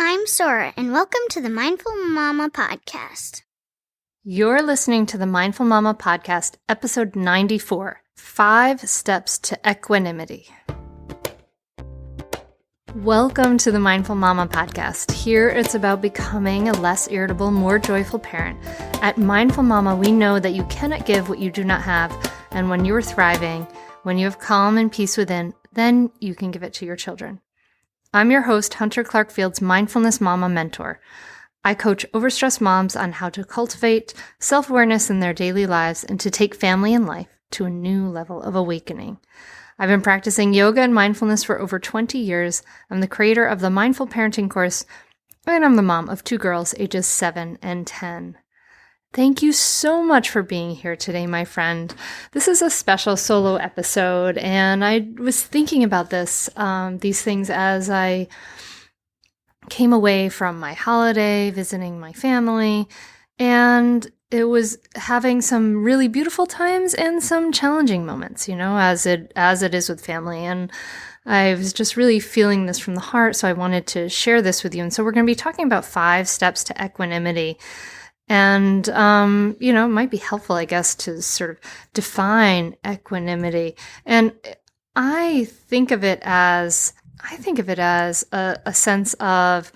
I'm Sora, and welcome to the Mindful Mama Podcast. You're listening to the Mindful Mama Podcast, episode 94, 5 Steps to Equanimity. Welcome to the Mindful Mama Podcast. Here it's about becoming a less irritable, more joyful parent. At Mindful Mama, we know that you cannot give what you do not have, and when you are thriving, when you have calm and peace within, then you can give it to your children. I'm your host, Hunter Clark-Field's Mindfulness Mama mentor. I coach overstressed moms on how to cultivate self-awareness in their daily lives and to take family and life to a new level of awakening. I've been practicing yoga and mindfulness for over 20 years. I'm the creator of the Mindful Parenting course, and I'm the mom of 2 girls ages 7 and 10. Thank you so much for being here today, my friend. This is a special solo episode, and I was thinking about these things as I came away from my holiday, visiting my family, and it was having some really beautiful times and some challenging moments, as it is with family. And I was just really feeling this from the heart, so I wanted to share this with you. And so we're going to be talking about 5 steps to equanimity. And, it might be helpful, I guess, to sort of define equanimity. And I think of it as a sense of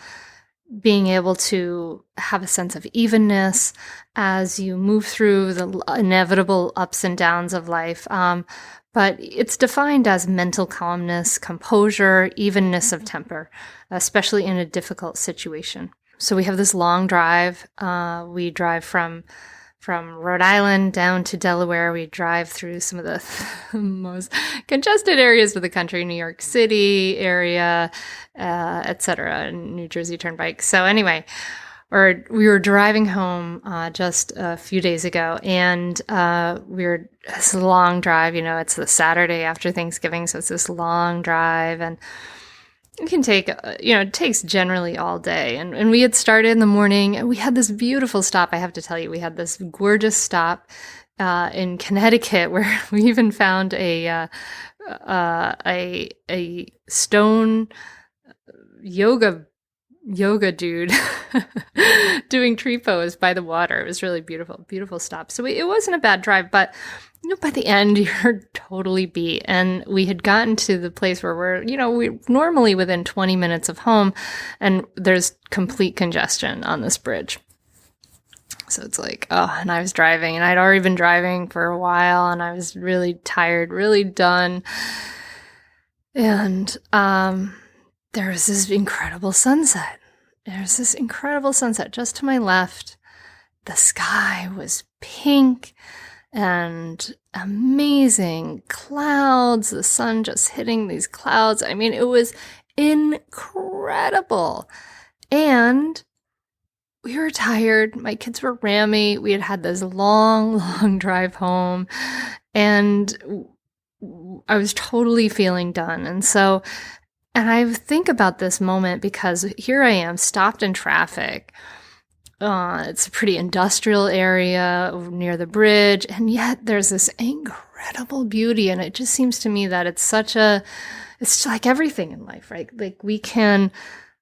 being able to have a sense of evenness as you move through the inevitable ups and downs of life. But it's defined as mental calmness, composure, evenness of temper, especially in a difficult situation. So we have this long drive. We drive from Rhode Island down to Delaware. We drive through some of the most congested areas of the country, New York City area, etc., New Jersey Turnpike. So anyway, we were driving home just a few days ago, and it's a long drive. It's the Saturday after Thanksgiving, so it's this long drive, and it can take, it takes generally all day. And we had started in the morning, and we had this beautiful stop. I have to tell you, we had this gorgeous stop in Connecticut where we even found a stone yoga dude doing tree pose by the water. It was really beautiful, beautiful stop. So it wasn't a bad drive, but by the end, you're totally beat. And we had gotten to the place where we're normally within 20 minutes of home, and there's complete congestion on this bridge. So it's like, and I was driving, and I'd already been driving for a while, and I was really tired, really done. And there was this incredible sunset. There's this incredible sunset just to my left. The sky was pink and amazing clouds, the sun just hitting these clouds. I mean, it was incredible. And we were tired. My kids were rammy. We had this long, long drive home, and I was totally feeling done. And I think about this moment because here I am, stopped in traffic. It's a pretty industrial area near the bridge, and yet there's this incredible beauty, and it just seems to me that it's like everything in life, right? Like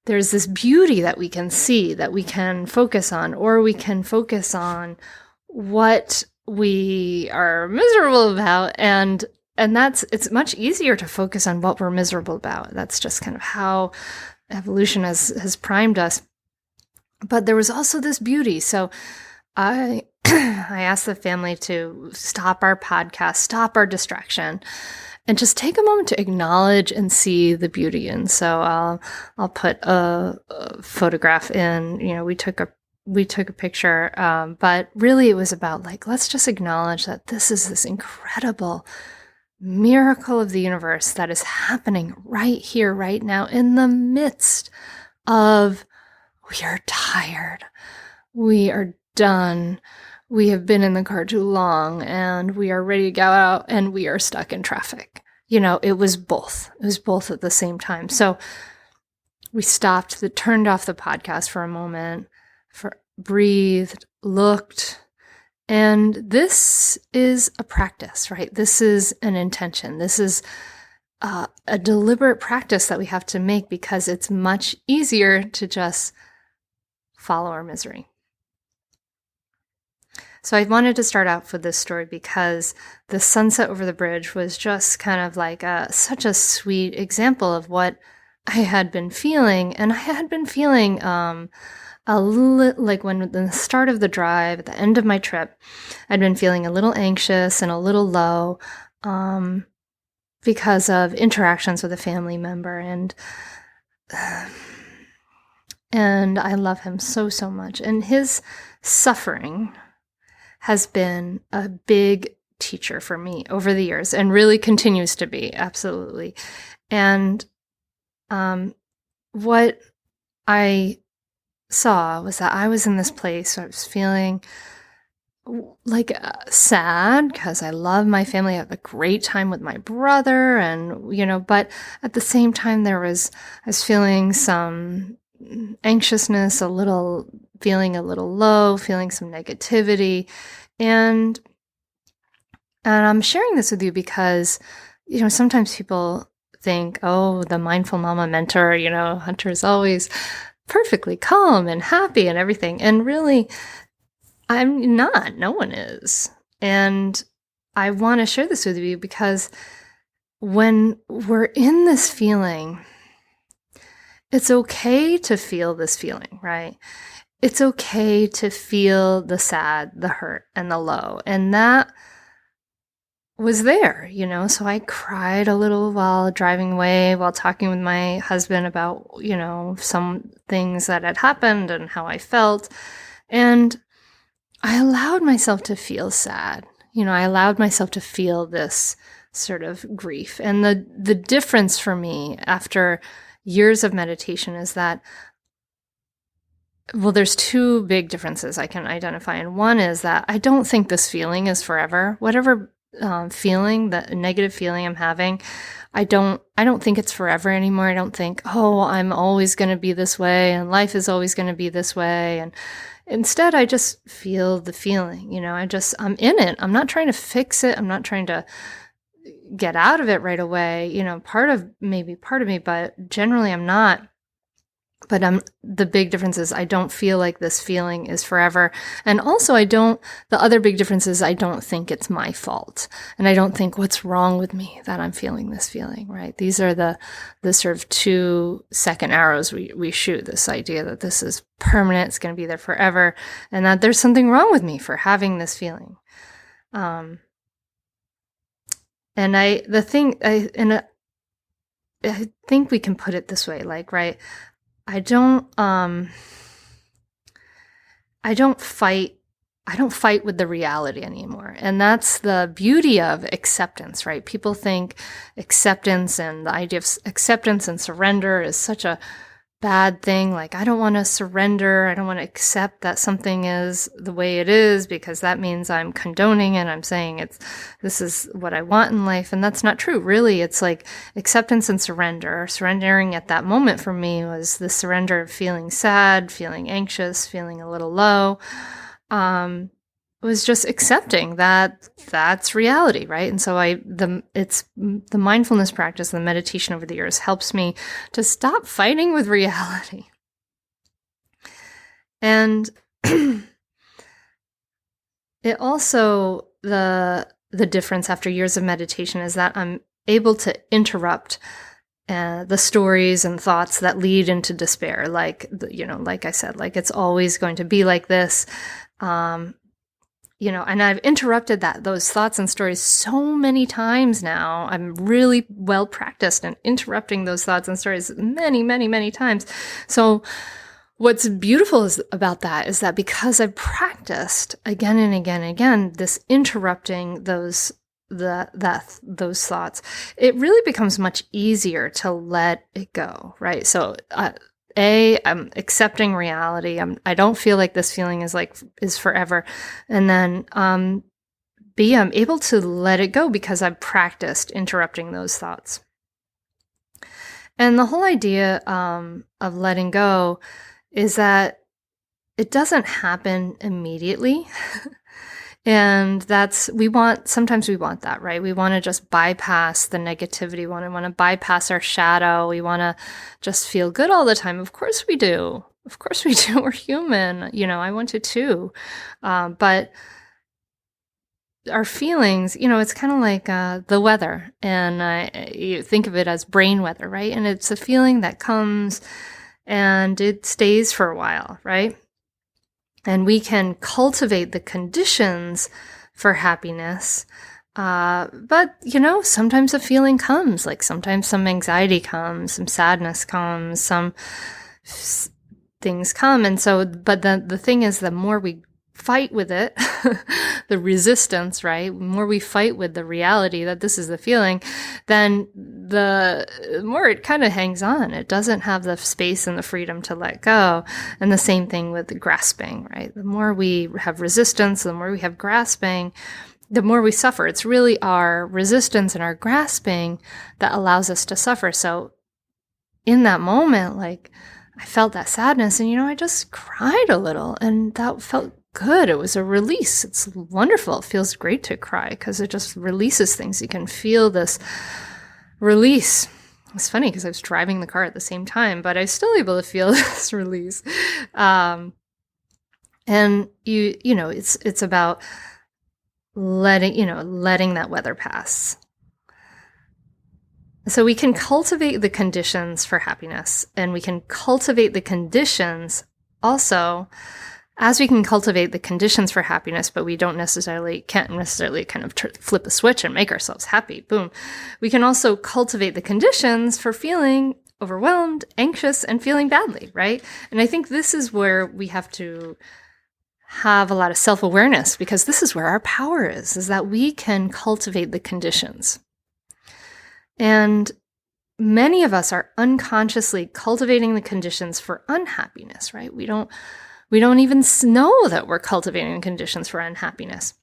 there's this beauty that we can see, that we can focus on, or we can focus on what we are miserable about, and it's much easier to focus on what we're miserable about. That's just kind of how evolution has primed us. But there was also this beauty. So I asked the family to stop our podcast, stop our distraction, and just take a moment to acknowledge and see the beauty. And so I'll put a photograph in. We took a picture, but really it was about let's just acknowledge that this is this incredible miracle of the universe that is happening right here, right now, in the midst of we are tired, we are done, we have been in the car too long, and we are ready to go out, and we are stuck in traffic. It was both. It was both at the same time. So we stopped, turned off the podcast for a moment, breathed, looked, and this is a practice, right? This is an intention. This is a deliberate practice that we have to make because it's much easier to just follow our misery. So I wanted to start out with this story because the sunset over the bridge was just kind of like such a sweet example of what I had been feeling. And I had been feeling like when at the start of the drive, at the end of my trip, I'd been feeling a little anxious and a little low because of interactions with a family member. And I love him so, so much. And his suffering has been a big teacher for me over the years and really continues to be, absolutely. And what I saw was that I was in this place where I was feeling like sad because I love my family. I have a great time with my brother and, but at the same time I was feeling some anxiousness, feeling a little low, feeling some negativity. And I'm sharing this with you because, sometimes people think, oh, the mindful mama mentor, Hunter is always perfectly calm and happy and everything. And really, I'm not. No one is. And I want to share this with you because when we're in this feeling, it's okay to feel this feeling, right? It's okay to feel the sad, the hurt, and the low. And that was there, so I cried a little while driving away, while talking with my husband about, some things that had happened and how I felt. And I allowed myself to feel sad. I allowed myself to feel this sort of grief. And the difference for me after years of meditation is that, well, there's two big differences I can identify. And one is that I don't think this feeling is forever. Whatever feeling, the negative feeling I'm having, I don't think it's forever anymore. I don't think, oh, I'm always going to be this way and life is always going to be this way. And instead, I just feel the feeling, I'm in it. I'm not trying to fix it. I'm not trying to get out of it right away. Part of me, but generally I'm not. But the big difference is I don't feel like this feeling is forever. And also the other big difference is I don't think it's my fault. And I don't think what's wrong with me that I'm feeling this feeling, right? These are the sort of 2 second arrows we shoot, this idea that this is permanent, it's going to be there forever, and that there's something wrong with me for having this feeling. And I think we can put it this way, like, right, I don't fight with the reality anymore. And that's the beauty of acceptance, right? People think acceptance and the idea of acceptance and surrender is such a bad thing. Like, I don't want to surrender. I don't want to accept that something is the way it is because that means I'm condoning it. I'm saying this is what I want in life. And that's not true. Really, it's like acceptance and surrender. Surrendering at that moment for me was the surrender of feeling sad, feeling anxious, feeling a little low. Was just accepting that that's reality, right? And so it's the mindfulness practice, the meditation over the years helps me to stop fighting with reality. And it also, the difference after years of meditation is that I'm able to interrupt the stories and thoughts that lead into despair. Like, like I said, like it's always going to be like this. And I've interrupted those thoughts and stories so many times now. I'm really well practiced in interrupting those thoughts and stories many, many, many times. So what's beautiful about that is that because I've practiced again and again and again, this interrupting those thoughts, it really becomes much easier to let it go, right? So, I'm accepting reality. I don't feel like this feeling is forever. And then, B, I'm able to let it go because I've practiced interrupting those thoughts. And the whole idea, of letting go is that it doesn't happen immediately. And sometimes we want that, right? We want to just bypass the negativity. We want to bypass our shadow. We want to just feel good all the time. Of course we do. Of course we do. We're human. I want to too. But our feelings, it's kind of like the weather. And you think of it as brain weather, right? And it's a feeling that comes and it stays for a while, right? And we can cultivate the conditions for happiness. But, sometimes a feeling comes, like sometimes some anxiety comes, some sadness comes, some things come. And so, but the thing is, the more we fight with it, the resistance, right? The more we fight with the reality that this is the feeling, then the more it kind of hangs on. It doesn't have the space and the freedom to let go. And the same thing with the grasping, right? The more we have resistance, the more we have grasping, the more we suffer. It's really our resistance and our grasping that allows us to suffer. So in that moment, like, I felt that sadness and, I just cried a little, and that felt good. It was a release. It's wonderful. It feels great to cry because it just releases things. You can feel this release. It's funny because I was driving the car at the same time, but I was still able to feel this release. And it's about letting that weather pass. So we can cultivate the conditions for happiness, and we can cultivate the conditions also. As we can cultivate the conditions for happiness, but we can't necessarily kind of flip a switch and make ourselves happy. Boom. We can also cultivate the conditions for feeling overwhelmed, anxious, and feeling badly, right? And I think this is where we have to have a lot of self-awareness, because this is where our power is that we can cultivate the conditions. And many of us are unconsciously cultivating the conditions for unhappiness, right? We don't even know that we're cultivating conditions for unhappiness.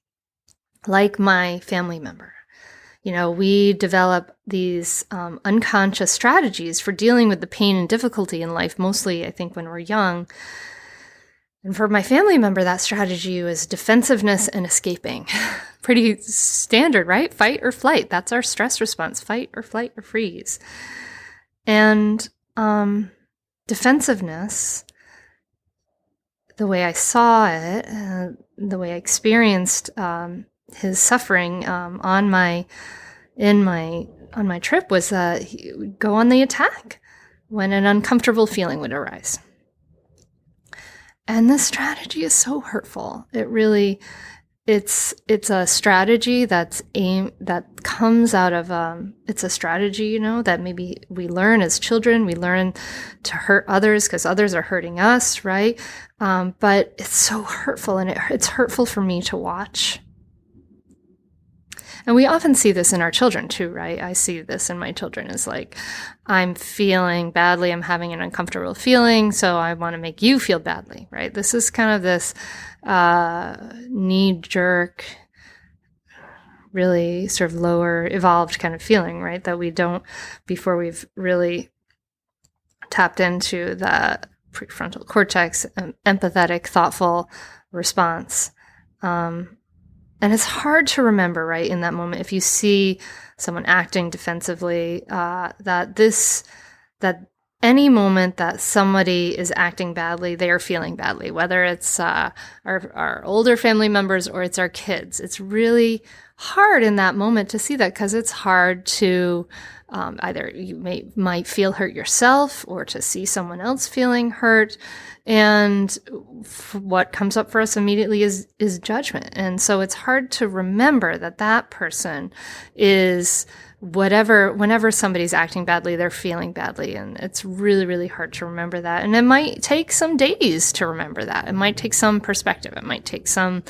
Like my family member. We develop these unconscious strategies for dealing with the pain and difficulty in life, mostly, I think, when we're young. And for my family member, that strategy was defensiveness and escaping. Pretty standard, right? Fight or flight. That's our stress response. Fight or flight or freeze. And defensiveness, the way I saw it, the way I experienced his suffering on my trip was that he would go on the attack when an uncomfortable feeling would arise. And this strategy is so hurtful. It's a strategy that comes out of, it's a strategy, that maybe we learn as children. We learn to hurt others because others are hurting us, right? But it's so hurtful, and it's hurtful for me to watch. And we often see this in our children too, right? I see this in my children as like, I'm feeling badly, I'm having an uncomfortable feeling, so I want to make you feel badly, right? This is kind of this knee-jerk, really sort of lower evolved kind of feeling, right? That we don't, before we've really tapped into the prefrontal cortex, empathetic, thoughtful response. And it's hard to remember, right, in that moment, if you see someone acting defensively, that any moment that somebody is acting badly, they are feeling badly, whether it's our older family members or it's our kids. It's really hard in that moment to see that, because it's hard to either you might feel hurt yourself or to see someone else feeling hurt. And what comes up for us immediately is judgment. And so it's hard to remember that person is whenever somebody's acting badly, they're feeling badly. And it's really, really hard to remember that. And it might take some days to remember that. It might take some perspective. It might take some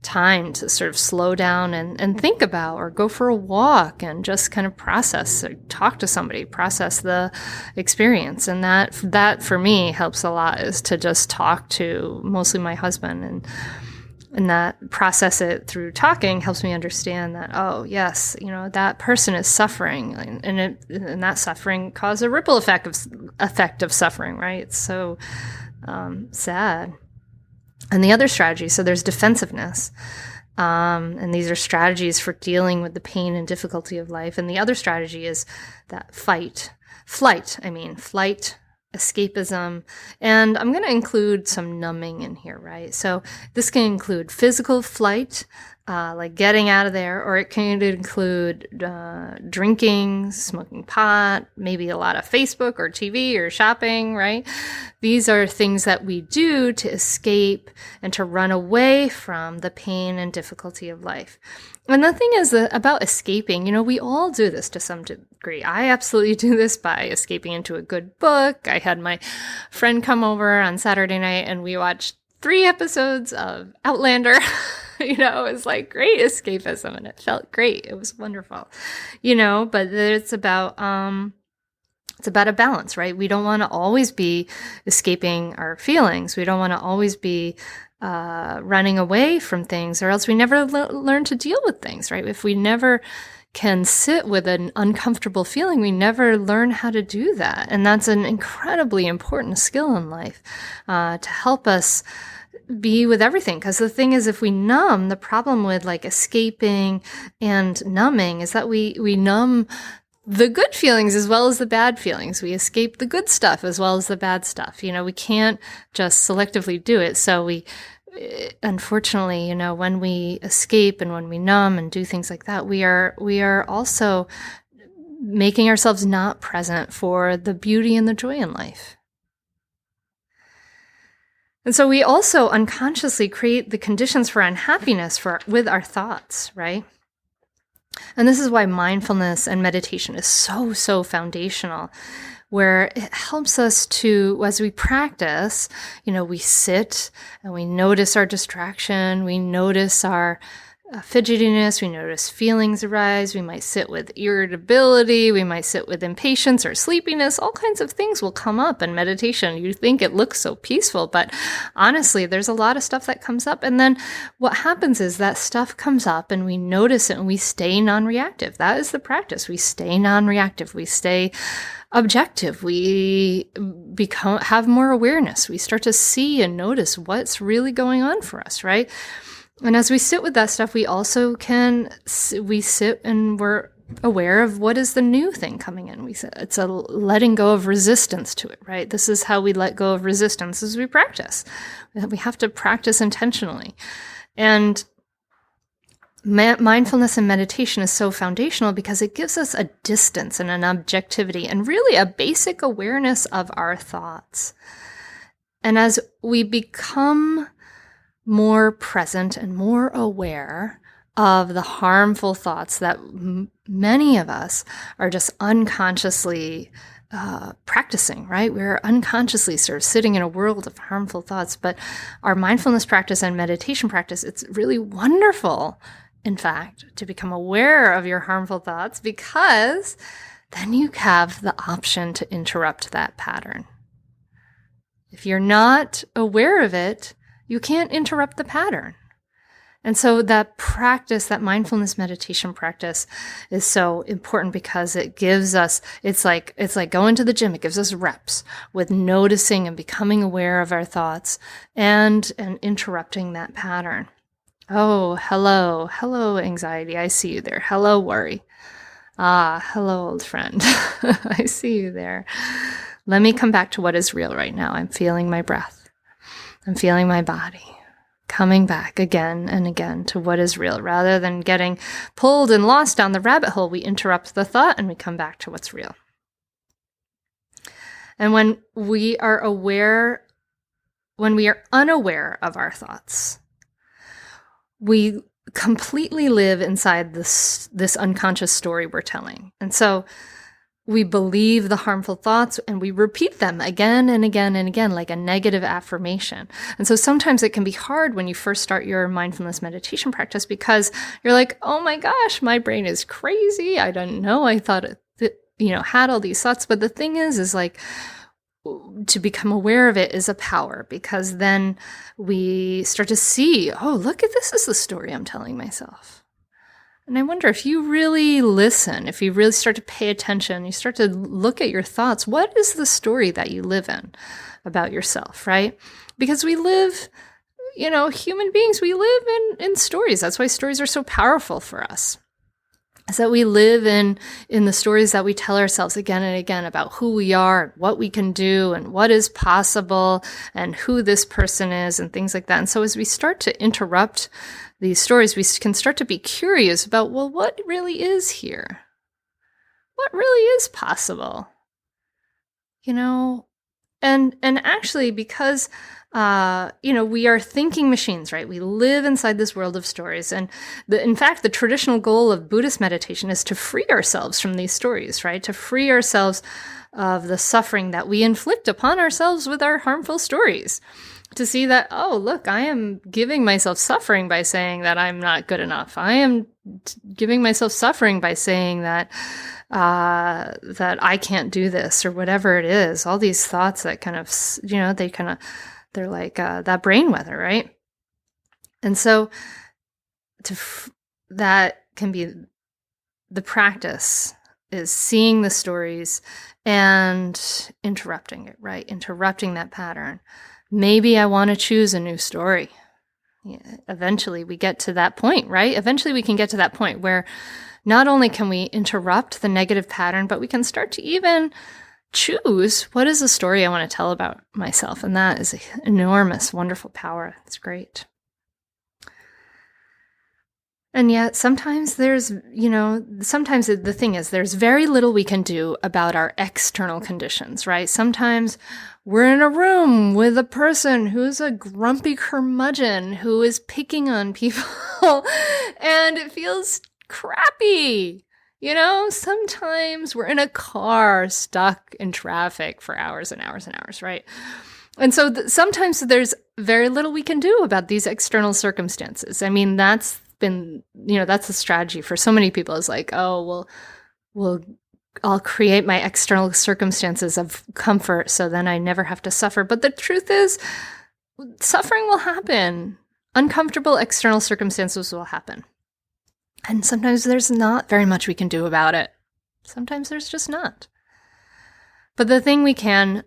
time to sort of slow down and think about, or go for a walk and just kind of process, or talk to somebody, process the experience. And that for me helps a lot, is to just talk to mostly my husband, and that process it through talking helps me understand that, oh yes, that person is suffering, and that suffering caused a ripple effect of suffering, right? It's so sad. And the other strategy, so there's defensiveness. And these are strategies for dealing with the pain and difficulty of life. And the other strategy is that flight, escapism. And I'm going to include some numbing in here, right? So this can include physical flight, like getting out of there, or it can include drinking, smoking pot, maybe a lot of Facebook or TV or shopping, right? These are things that we do to escape and to run away from the pain and difficulty of life. And the thing is that about escaping, we all do this to some degree. I absolutely do this by escaping into a good book. I had my friend come over on Saturday night and we watched 3 episodes of Outlander. It was like great escapism and it felt great. It was wonderful, but it's about a balance, right? We don't want to always be escaping our feelings. We don't want to always be running away from things, or else we never learn to deal with things, right? If we never can sit with an uncomfortable feeling, we never learn how to do that. And that's an incredibly important skill in life to help us be with everything. Because the thing is, if we numb, the problem with like escaping and numbing is that we numb the good feelings as well as the bad feelings. We escape the good stuff as well as the bad stuff. We can't just selectively do it. So unfortunately, when we escape and when we numb and do things like that, we are also making ourselves not present for the beauty and the joy in life. And so we also unconsciously create the conditions for unhappiness with our thoughts, right? And this is why mindfulness and meditation is so, so foundational, where it helps us to, as we practice, we sit and we notice our distraction, we notice our fidgetiness, we notice feelings arise, we might sit with irritability, we might sit with impatience or sleepiness, all kinds of things will come up in meditation. You think it looks so peaceful, but honestly, there's a lot of stuff that comes up. And then what happens is that stuff comes up and we notice it and we stay non-reactive. That is the practice. We stay non-reactive. We stay objective. We have more awareness. We start to see and notice what's really going on for us, right? And as we sit with that stuff, we also we sit and we're aware of what is the new thing coming in. It's a letting go of resistance to it, right? This is how we let go of resistance as we practice. We have to practice intentionally. And mindfulness and meditation is so foundational because it gives us a distance and an objectivity and really a basic awareness of our thoughts. And as we become more present and more aware of the harmful thoughts that many of us are just unconsciously practicing, right? We're unconsciously sort of sitting in a world of harmful thoughts. But our mindfulness practice and meditation practice, it's really wonderful, in fact, to become aware of your harmful thoughts, because then you have the option to interrupt that pattern. If you're not aware of it, you can't interrupt the pattern. And so that practice, that mindfulness meditation practice, is so important because it gives us, it's like going to the gym. It gives us reps with noticing and becoming aware of our thoughts and interrupting that pattern. Oh, hello, anxiety. I see you there. Hello, worry. Hello, old friend. I see you there. Let me come back to what is real right now. I'm feeling my breath. I'm feeling my body, coming back again and again to what is real. Rather than getting pulled and lost down the rabbit hole, we interrupt the thought and we come back to what's real. And when we are unaware of our thoughts, we completely live inside this unconscious story we're telling. And so we believe the harmful thoughts and we repeat them again and again and again, like a negative affirmation. And so sometimes it can be hard when you first start your mindfulness meditation practice because you're like, oh my gosh, my brain is crazy. I don't know. I thought it, had all these thoughts. But the thing is like, to become aware of it is a power, because then we start to see, oh, look at this is the story I'm telling myself. And I wonder if you really listen, if you really start to pay attention, you start to look at your thoughts, what is the story that you live in about yourself, right? Because we live human beings, we live in stories. That's why stories are so powerful for us. Is that we live in the stories that we tell ourselves again and again about who we are, what we can do, and what is possible, and who this person is, and things like that. And so as we start to interrupt these stories, we can start to be curious about, well, what really is here? What really is possible? And actually, because we are thinking machines, right? We live inside this world of stories. And in fact, the traditional goal of Buddhist meditation is to free ourselves from these stories, right? To free ourselves of the suffering that we inflict upon ourselves with our harmful stories. To see that, oh, look, I am giving myself suffering by saying that I'm not good enough. I am giving myself suffering by saying that I can't do this, or whatever it is. All these thoughts that kind of, they're like that brain weather, right? And so that can be the practice, is seeing the stories and interrupting it, right? Interrupting that pattern. Maybe I want to choose a new story. Yeah, eventually we get to that point, right? Eventually we can get to that point where not only can we interrupt the negative pattern, but we can start to even choose what is the story I want to tell about myself. And that is an enormous, wonderful power. It's great. And yet sometimes the thing is, there's very little we can do about our external conditions, right? Sometimes we're in a room with a person who's a grumpy curmudgeon who is picking on people and it feels crappy. Sometimes we're in a car stuck in traffic for hours and hours and hours, right? And so sometimes there's very little we can do about these external circumstances. I mean, that's the strategy for so many people, is like, oh, well, I'll create my external circumstances of comfort so then I never have to suffer. But the truth is, suffering will happen. Uncomfortable external circumstances will happen. And sometimes there's not very much we can do about it. Sometimes there's just not. But the thing we can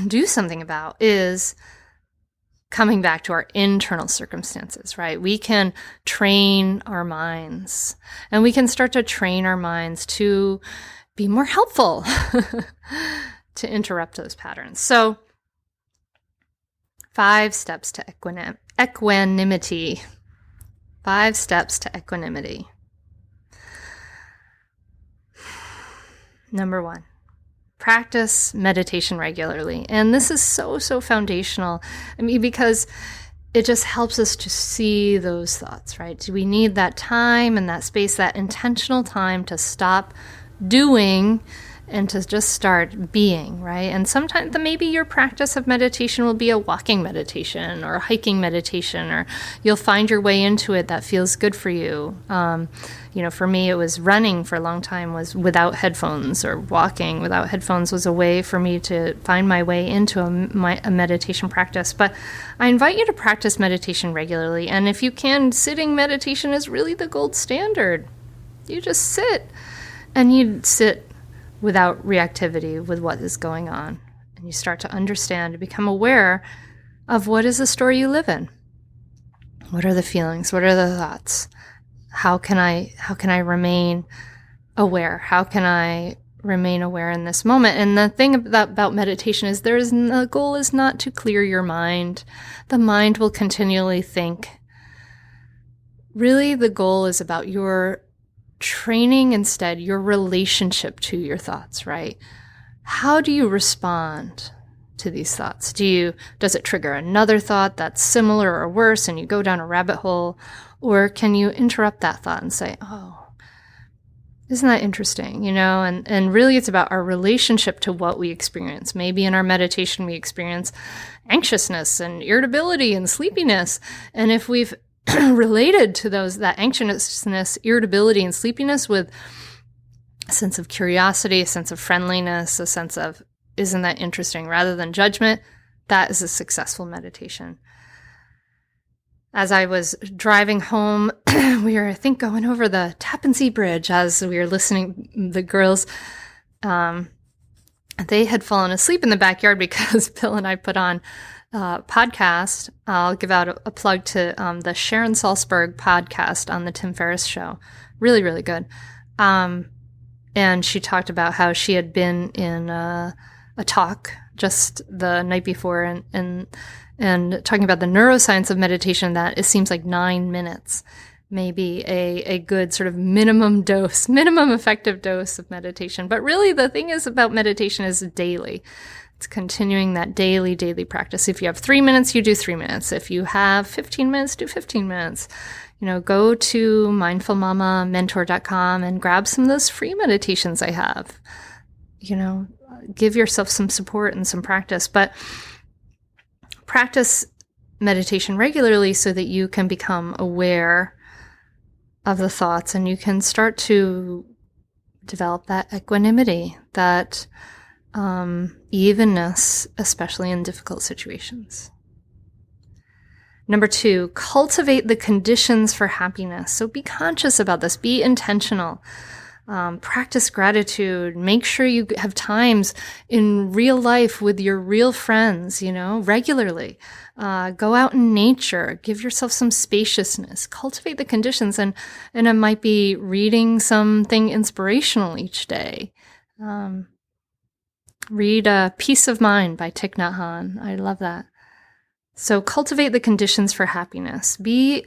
do something about is coming back to our internal circumstances, right? We can train our minds, and we can start to train our minds to be more helpful to interrupt those patterns. So 5 steps to equanimity. 5 steps to equanimity. Number 1. Practice meditation regularly. And this is so foundational. I mean, because it just helps us to see those thoughts, right? We need that time and that space, that intentional time to stop doing and to just start being, right? And sometimes maybe your practice of meditation will be a walking meditation or a hiking meditation, or you'll find your way into it that feels good for you. For me, it was running for a long time was without headphones, or walking without headphones was a way for me to find my way into a meditation practice. But I invite you to practice meditation regularly. And if you can, sitting meditation is really the gold standard. You just sit, and you sit without reactivity with what is going on. And you start to understand, to become aware of what is the story you live in. What are the feelings? What are the thoughts? How can I remain aware? How can I remain aware in this moment? And the thing about meditation is the goal is not to clear your mind. The mind will continually think. Really, the goal is about your training instead your relationship to your thoughts, right? How do you respond to these thoughts? Does it trigger another thought that's similar or worse and you go down a rabbit hole? Or can you interrupt that thought and say, oh, isn't that interesting? And really it's about our relationship to what we experience. Maybe in our meditation we experience anxiousness and irritability and sleepiness. And if we've related to that anxiousness, irritability, and sleepiness with a sense of curiosity, a sense of friendliness, a sense of, isn't that interesting, rather than judgment, that is a successful meditation. As I was driving home, we were, I think, going over the Tappan Zee Bridge as we were listening. The girls, they had fallen asleep in the backyard because Bill and I put on podcast. I'll give out a plug to the Sharon Salzberg podcast on the Tim Ferriss Show. Really, really good. And she talked about how she had been in a talk just the night before and talking about the neuroscience of meditation, that it seems like 9 minutes may be a good sort of minimum effective dose of meditation. But really the thing is about meditation is daily. It's continuing that daily practice. If you have 3 minutes, you do 3 minutes. If you have 15 minutes, do 15 minutes. Go to mindfulmamamentor.com and grab some of those free meditations I have. Give yourself some support and some practice, but practice meditation regularly so that you can become aware of the thoughts and you can start to develop that equanimity, that evenness, especially in difficult situations. Number 2, cultivate the conditions for happiness. So be conscious about this. Be intentional. Practice gratitude. Make sure you have times in real life with your real friends, regularly. Go out in nature. Give yourself some spaciousness. Cultivate the conditions. And it might be reading something inspirational each day. Read Peace of Mind by Thich Nhat Hanh. I love that. So cultivate the conditions for happiness. Be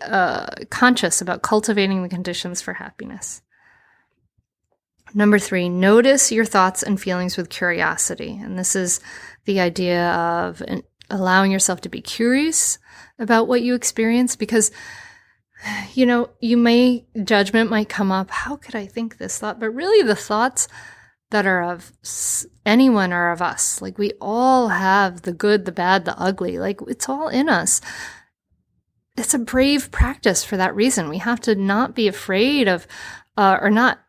conscious about cultivating the conditions for happiness. Number 3, notice your thoughts and feelings with curiosity. And this is the idea of allowing yourself to be curious about what you experience, because, judgment might come up. How could I think this thought? But really the thoughts that are of anyone are of us. Like, we all have the good, the bad, the ugly. Like, it's all in us. It's a brave practice for that reason. We have to not be afraid of, or not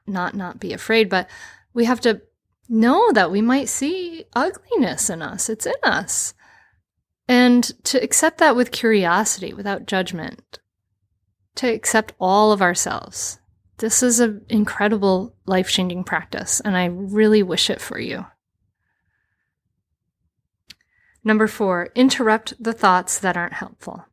be afraid, but we have to know that we might see ugliness in us. It's in us. And to accept that with curiosity, without judgment, to accept all of ourselves. This is an incredible life-changing practice, and I really wish it for you. Number 4, interrupt the thoughts that aren't helpful.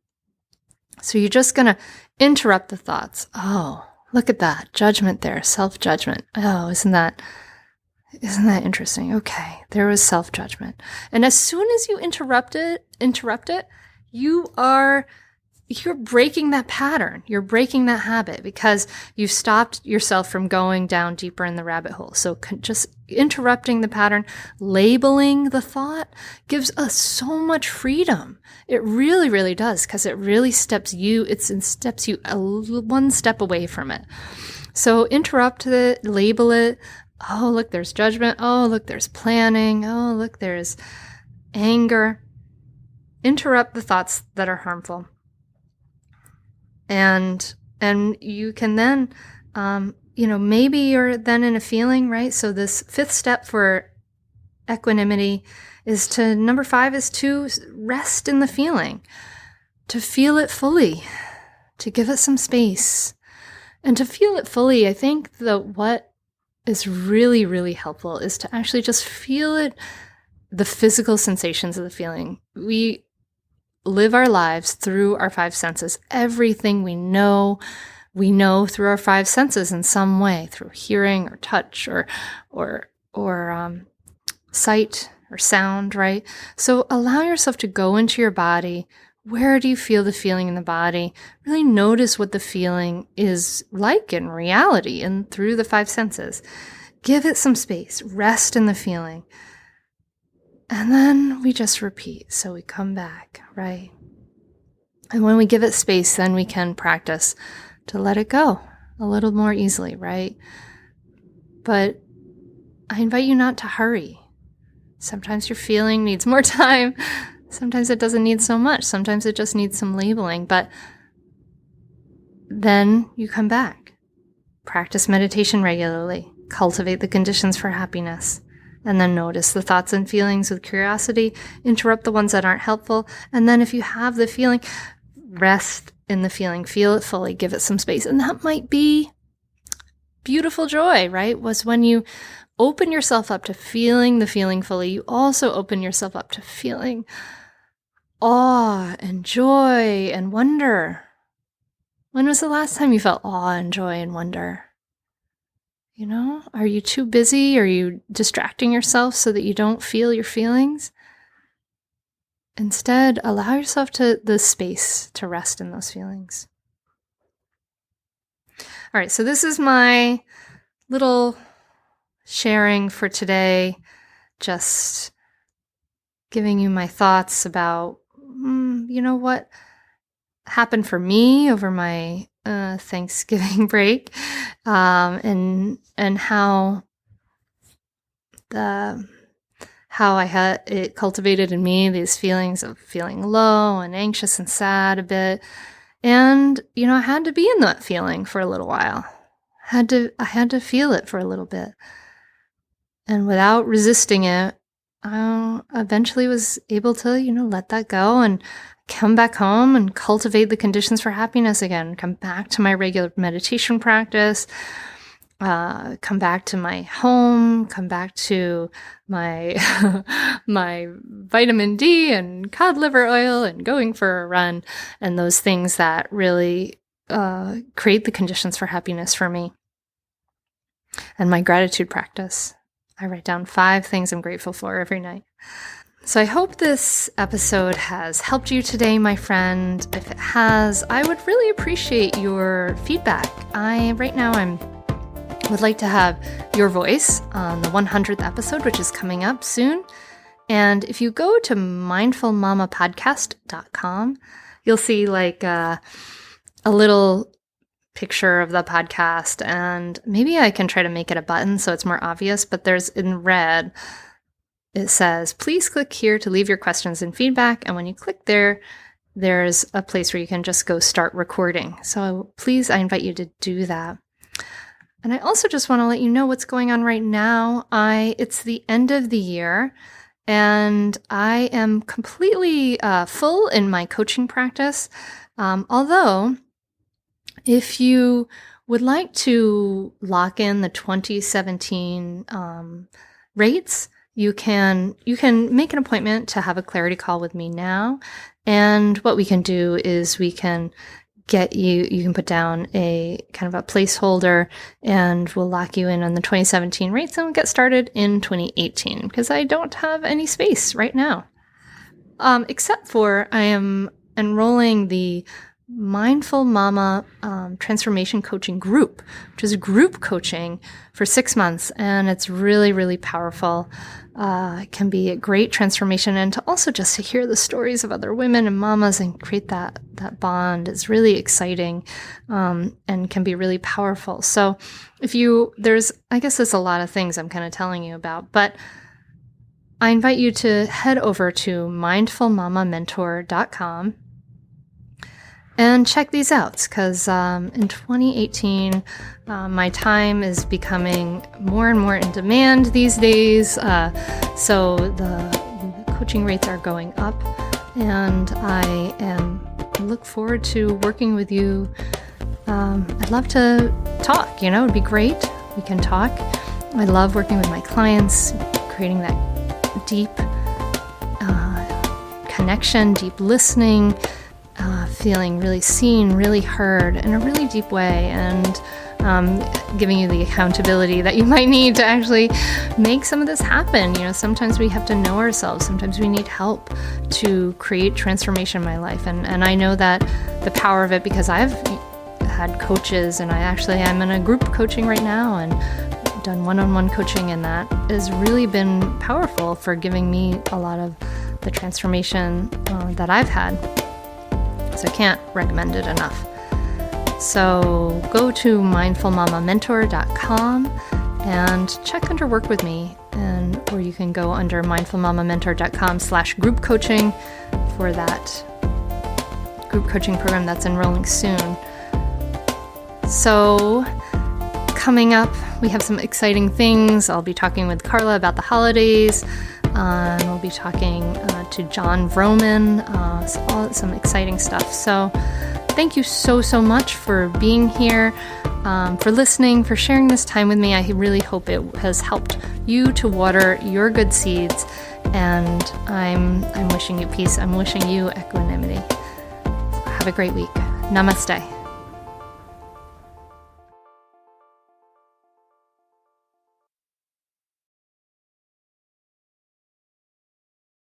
So you're just going to interrupt the thoughts. Oh, look at that. Judgment there. Self-judgment. Oh, isn't that interesting? Okay, there was self-judgment. And as soon as you interrupt it, you're breaking that pattern. You're breaking that habit because you've stopped yourself from going down deeper in the rabbit hole. So just interrupting the pattern, labeling the thought gives us so much freedom. It really, really does, because it really steps you one step away from it. So interrupt it, label it. Oh, look, there's judgment. Oh, look, there's planning. Oh, look, there's anger. Interrupt the thoughts that are harmful. And you can then, maybe you're then in a feeling, right? So this 5th step for equanimity number 5 is to rest in the feeling, to feel it fully, to give it some space. And to feel it fully, I think that what is really, really helpful is to actually just feel it, the physical sensations of the feeling. We live our lives through our 5 senses. Everything we know through our 5 senses in some way, through hearing or touch or sight or sound, right? So allow yourself to go into your body. Where do you feel the feeling in the body? Really notice what the feeling is like in reality and through the 5 senses. Give it some space. Rest in the feeling. And then we just repeat. So we come back, right? And when we give it space, then we can practice to let it go a little more easily, right? But I invite you not to hurry. Sometimes your feeling needs more time. Sometimes it doesn't need so much. Sometimes it just needs some labeling. But then you come back. Practice meditation regularly. Cultivate the conditions for happiness. And then notice the thoughts and feelings with curiosity. Interrupt the ones that aren't helpful. And then if you have the feeling, rest in the feeling. Feel it fully. Give it some space. And that might be beautiful joy, right? Was when you open yourself up to feeling the feeling fully, you also open yourself up to feeling awe and joy and wonder. When was the last time you felt awe and joy and wonder? Are you too busy? Are you distracting yourself so that you don't feel your feelings? Instead, allow yourself the space to rest in those feelings. All right, so this is my little sharing for today, just giving you my thoughts about, what happened for me over my Thanksgiving break, and how I had it cultivated in me these feelings of feeling low and anxious and sad a bit. And, I had to be in that feeling for a little while. I had to feel it for a little bit. And without resisting it, I eventually was able to, let that go and come back home and cultivate the conditions for happiness again. Come back to my regular meditation practice. Come back to my home, come back to my my vitamin D and cod liver oil and going for a run, and those things that really create the conditions for happiness for me. And my gratitude practice. I write down 5 things I'm grateful for every night. So I hope this episode has helped you today, my friend. If it has, I would really appreciate your feedback. Right now I would like to have your voice on the 100th episode, which is coming up soon. And if you go to mindfulmamapodcast.com, you'll see a little picture of the podcast, and maybe I can try to make it a button so it's more obvious, but there's in red, it says, please click here to leave your questions and feedback. And when you click there, there's a place where you can just go start recording. So please, I invite you to do that. And I also just want to let you know what's going on right now. It's the end of the year, and I am completely full in my coaching practice. Although, if you would like to lock in the 2017 rates, you can make an appointment to have a clarity call with me now. And what we can do is we can you can put down a kind of a placeholder, and we'll lock you in on the 2017 rates, and we'll get started in 2018, because I don't have any space right now. Except for I am enrolling the Mindful Mama Transformation Coaching Group, which is group coaching for 6 months, and it's really, really powerful. It can be a great transformation, and to also just to hear the stories of other women and mamas and create that bond is really exciting, and can be really powerful. So I guess there's a lot of things I'm kind of telling you about, but I invite you to head over to mindfulmamamentor.com and check these out, because in 2018, my time is becoming more and more in demand these days. So the coaching rates are going up, and I look forward to working with you. I'd love to talk, it'd be great. We can talk. I love working with my clients, creating that deep connection, deep listening, feeling really seen, really heard in a really deep way, and giving you the accountability that you might need to actually make some of this happen. Sometimes we have to know ourselves. Sometimes we need help to create transformation in my life. And I know that the power of it, because I've had coaches, and I'm in a group coaching right now, and done one-on-one coaching, and that has really been powerful for giving me a lot of the transformation that I've had. So I can't recommend it enough. So go to mindfulmamamentor.com and check under work with me, or you can go under mindfulmamamentor.com/group coaching for that group coaching program that's enrolling soon. So coming up, we have some exciting things. I'll be talking with Carla about the holidays. We'll be talking to John Vroman, some exciting stuff. So thank you so, so much for being here, for listening, for sharing this time with me. I really hope it has helped you to water your good seeds And I'm wishing you peace. I'm wishing you equanimity. Have a great week. Namaste.